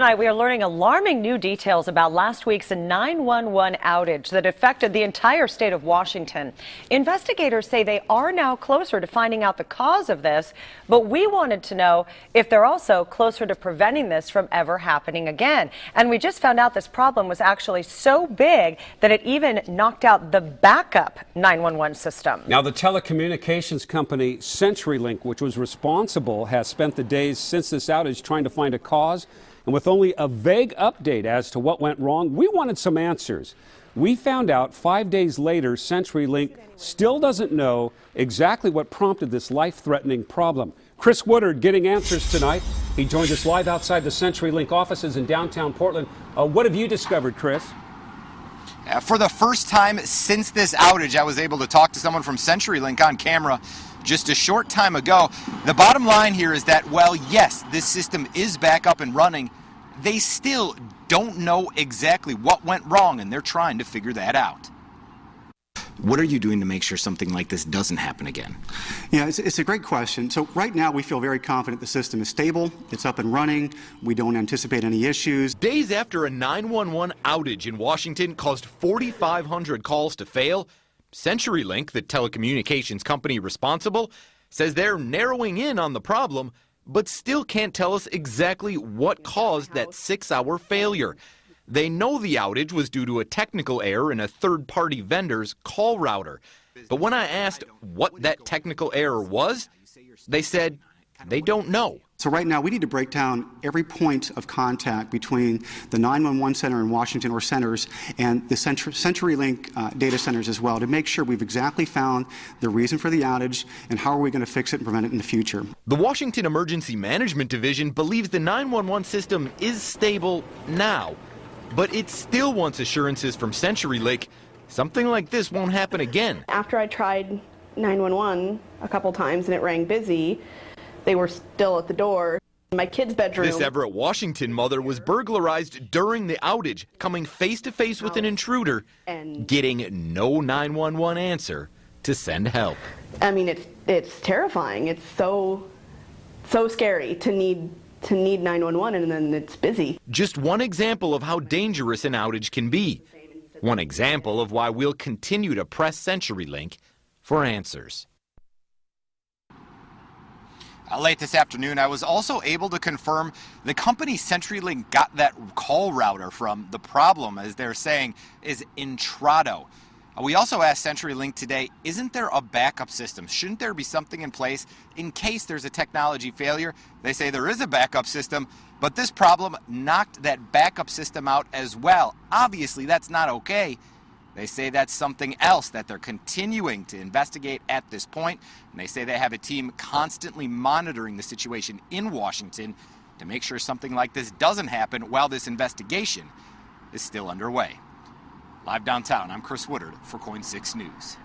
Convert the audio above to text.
Tonight, we are learning alarming new details about last week's 911 outage that affected the entire state of Washington. Investigators say they are now closer to finding out the cause of this, but we wanted to know if they're also closer to preventing this from ever happening again. And we just found out this problem was actually so big that it even knocked out the backup 911 system. Now, the telecommunications company CenturyLink, which was responsible, has spent the days since this outage trying to find a cause. And with only a vague update as to what went wrong, we wanted some answers. We found out 5 days later, CenturyLink still doesn't know exactly what prompted this life-threatening problem. Chris Woodard getting answers tonight. He joins us live outside the CenturyLink offices in downtown Portland. What have you discovered, Chris? For the first time since this outage, I was able to talk to someone from CenturyLink on camera just a short time ago. The bottom line here is that, well, yes, this system is back up and running. They still don't know exactly what went wrong, and they're trying to figure that out. What are you doing to make sure something like this doesn't happen again? Yeah, it's a great question. So right now we feel very confident the system is stable, it's up and running, we don't anticipate any issues. Days after a 911 outage in Washington caused 4,500 calls to fail, CenturyLink, the telecommunications company responsible, says they're narrowing in on the problem, but still can't tell us exactly what caused that 6-hour failure. They know the outage was due to a technical error in a third-party vendor's call router. But when I asked what that technical error was, they said they don't know. So right now we need to break down every point of contact between the 911 center in Washington or centers and the CenturyLink data centers as well to make sure we've exactly found the reason for the outage and how are we going to fix it and prevent it in the future. The Washington Emergency Management Division believes the 911 system is stable now, but it still wants assurances from CenturyLink something like this won't happen again. After I tried 911 a couple times and it rang busy, they were still at the door. My kid's bedroom. This Everett, Washington mother was burglarized during the outage, coming face to face with an intruder and getting no 911 answer to send help. I mean, it's terrifying. It's so scary to need 911 and then it's busy. Just one example of how dangerous an outage can be. One example of why we'll continue to press CenturyLink for answers. Late this afternoon, I was also able to confirm the company CenturyLink got that call router from. The problem, as they're saying, is Intrado. We also asked CenturyLink today, isn't there a backup system? Shouldn't there be something in place in case there's a technology failure? They say there is a backup system, but this problem knocked that backup system out as well. Obviously, that's not okay. They say that's something else that they're continuing to investigate at this point, and they say they have a team constantly monitoring the situation in Washington to make sure something like this doesn't happen while this investigation is still underway. Live downtown, I'm Chris Woodard for KOIN 6 News.